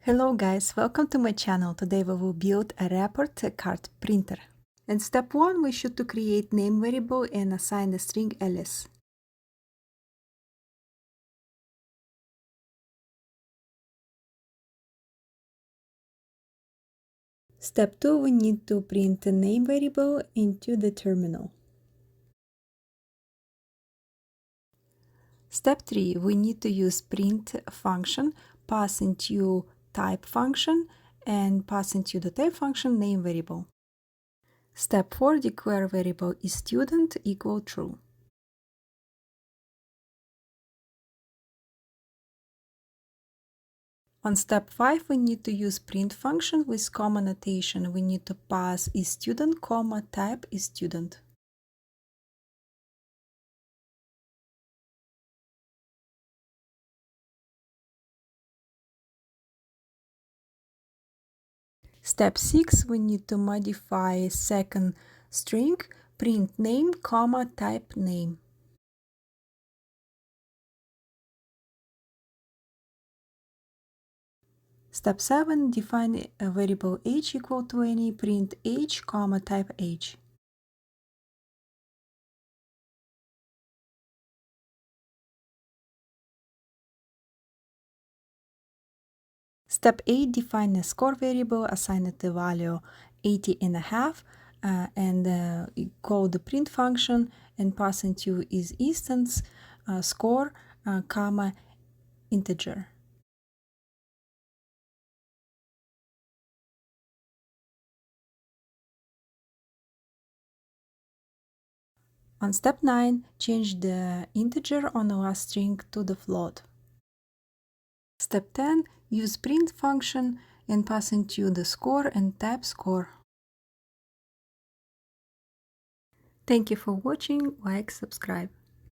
Hello guys, welcome to my channel. Today we will build a report card printer. In step 1 we should to create name variable and assign the string ls. Step 2 we need to print the name variable into the terminal. Step 3 we need to use print function, pass into type function and pass into the type function name variable. Step 4 declare variable is student equal true. On step 5 we need to use print function with comma notation. We need to pass is student, comma type is student. Step 6 we need to modify second string, print name, comma type name. Step 7 define a variable age equal to any, print age, comma type age. Step 8 define a score variable, assign it the value 80.5 and call the print function and pass into is instance score comma integer. On step 9, change the integer on the last string to the float. Step 10, use print function and pass into the score and type score. Thank you for watching, like, subscribe.